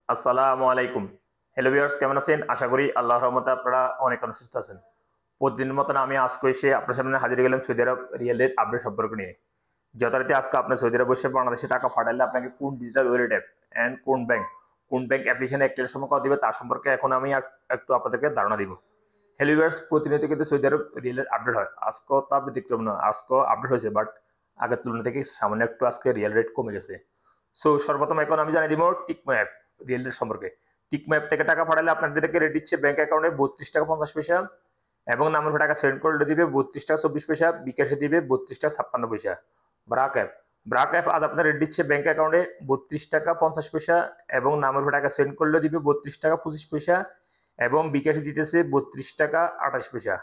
আসসালামু আলাইকুম। Hello viewers, কেমন আছেন? আশা করি আল্লাহর রহমতে আপনারা অনেক সুস্থ আছেন। প্রতিদিনের মতন আমি আজকে এসে আপনার সামনে হাজির হয়ে গেলাম সৌদি আরব রিয়েল এর আপডেট সম্পর্ক নিয়ে। যথারীতি আজকে আপনার সৌদি আরব বসে বাংলাদেশে টাকা পাঠালে আপনাকে কোন ডিজিটাল ওয়ালেট অ্যাপ অ্যান্ড কোন ব্যাংক অ্যাপ্লিকেশনে একটি সময় কত দিবে তার সম্পর্কে এখন আমি একটু আপনাদেরকে ধারণা দিব। হ্যালো ভিউয়ার্স, প্রতিনিয়ত কিন্তু সৌদি আরব রিয়েল এর আপডেট হয়। আজকেও তা ব্যতিক্রম নয়। আজকেও আপডেট হয়েছে, বাট আগের তুলনা থেকে সামান্য একটু আজকে রিয়েল রেট কমে গেছে। সো সর্বপ্রথম এখন আমি জানিয়ে দিব টিকমো অ্যাপ রিয়েল রেট সম্পর্কে। টিকমো অ্যাপ থেকে টাকা পাঠালে আপনাদেরকে রেট দিচ্ছে ব্যাংক অ্যাকাউন্টে 32 টাকা 50 পয়সা, এবং নামের টাকা সেন্ড করলে দিবে 32 টাকা 24 পয়সা, বিকাশে দিবে 32 টাকা 56 পয়সা। ব্রাক অ্যাপ ব্রাক অ্যাপ আজ আপনার রেট দিচ্ছে ব্যাংক অ্যাকাউন্টে 32 টাকা 50 পয়সা, এবং নামের টাকা সেন্ড করলে দিবে 32 টাকা 25 পয়সা, এবং বিকাশে দিতেছে 32 টাকা 28 পয়সা।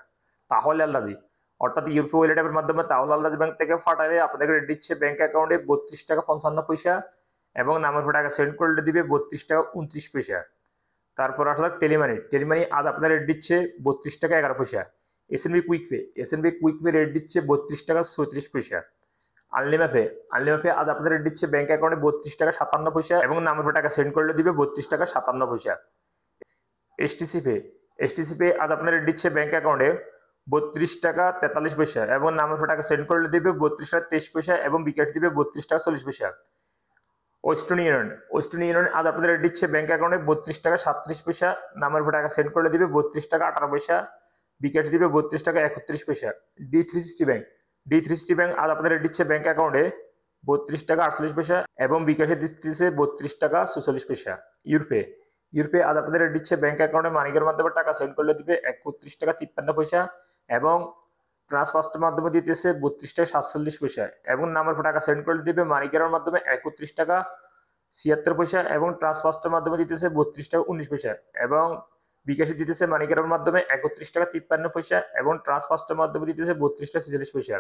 তাহলে আল্লাদি অর্থাৎ ইউপি ওয়ালেট অ্যাপের মাধ্যমে তাহলে আল্লাদি ব্যাংক থেকে পাঠালে আপনাদেরকে রেট দিচ্ছে ব্যাংক অ্যাকাউন্টে 32 টাকা 55 পয়সা, এবং নামের টাকা সেন্ড করলে দিবে 32 টাকা 29 পয়সা। তারপর আসলে টেলিমানি আজ আপনার রেট দিচ্ছে 32 টাকা 11 পয়সা। এসএনবি কুইক পে রেট দিচ্ছে 32 টাকা 34 পয়সা। আনলিমাপে আজ আপনার রেট দিচ্ছে ব্যাংক অ্যাকাউন্টে 32 টাকা 57 পয়সা, এবং নামের টাকা সেন্ড করলে দিবে 32 টাকা 57 পয়সা। এসটিসি পে এসটিসি পে আজ আপনার রেট দিচ্ছে ব্যাংক অ্যাকাউন্টে 32 টাকা 43 পয়সা, এবং নামের টাকা সেন্ড করলে দিবে 32 টাকা 23 পয়সা, এবং বিকাশ দিবে 32 টাকা 40 পয়সা। ওয়েস্টার্ন ইউনিয়ন আজ আপনাদের রেট দিচ্ছে ব্যাংক অ্যাকাউন্টে 32 টাকা 37 পয়সা, নামের টাকা সেন্ড করলে দিবে 32 টাকা 18 পয়সা, বিকাশ দিবে 32 টাকা 31 পয়সা। ডি থ্রি সিটি ব্যাংক আজ আপনাদের রেট দিচ্ছে ব্যাংক অ্যাকাউন্টে 32 টাকা 48 পয়সা, এবং বিকাশে দিচ্ছে 32 টাকা 44 পয়সা। ইউরপে আজ আপনাদের রেট দিচ্ছে ব্যাংক অ্যাকাউন্টে মানিকের মাধ্যমে টাকা সেন্ড করলে দিবে 31 টাকা 53 পয়সা, এবং ট্রান্সফার্স্টের মাধ্যমে দিতেছে 32 টাকা 47 পয়সা, এবং নামের টাকা সেন্ড করলে দিবে মানিকেরার মাধ্যমে 31 টাকা 76 পয়সা, এবং ট্রান্সফার্স্টের মাধ্যমে দিতেছে 32 টাকা 19 পয়সা, এবং বিকাশে দিতেছে মানিকেরার মাধ্যমে 31 টাকা 53 পয়সা, এবং ট্রান্সফার্স্টের মাধ্যমে দিতেছে 32 টাকা 46 পয়সা।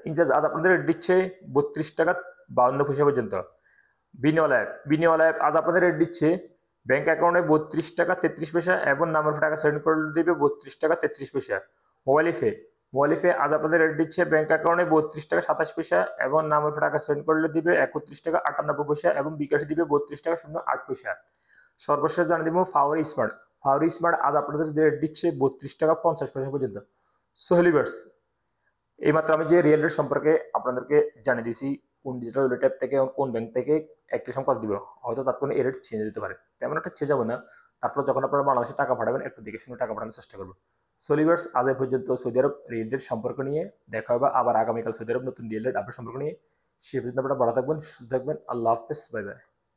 ইনচার্জ আজ আপনাদের দিচ্ছে 32 টাকা 52 পয়সা পর্যন্ত। বিনিওয়ালা অ্যাপ আজ আপনাদের রেট দিচ্ছে ব্যাংক অ্যাকাউন্টে 32 টাকা 33 পয়সা, এবং নামের টাকা সেন্ড করলে দিবে 32 টাকা 33 পয়সা। মোবাইল ইফে আজ আপনাদের রেট দিচ্ছে ব্যাংক অ্যাকাউন্টে 32 টাকা 27 পয়সা, এবং নামের টাকা সেন্ড করলে দিবে 31 টাকা 98 পয়সা, এবং বিকাশে দিবে 32 টাকা 08 পয়সা। সর্বশেষ জানিয়ে দিব ফাওয়ারি স্মার্ট আজ আপনাদের রেট দিচ্ছে 32 টাকা 50 পয়সা পর্যন্ত। সোহেলিভার্স, এইমাত্র আমি যে রিয়েল রেট সম্পর্কে আপনাদেরকে জানিয়ে দিয়েছি, কোন ডিজিটাল ওয়ালেট অ্যাপ থেকে কোন ব্যাংক থেকে একটি সম্পদ দিবে, হয়তো তার কোনো রেট চেঞ্জ হতে পারে, তেমন একটা চেঞ্জ হবে না। তারপর যখন আপনারা বাংলাদেশে টাকা পাঠাবেন একটু দেখে শুনে টাকা পাঠানোর চেষ্টা করবেন। সোলিভার্স, আজ এ পর্যন্ত সৌদি আরব রিয়েল রেট সম্পর্ক নিয়ে। দেখা হবে আবার আগামীকাল সৌদি আরব নতুন রিয়েল রেট আপডেট সম্পর্ক নিয়ে। সে পর্যন্ত আপনারা ভালো থাকবেন, সুস্থ থাকবেন। আল্লাহ হাফেজ, বাই বাই।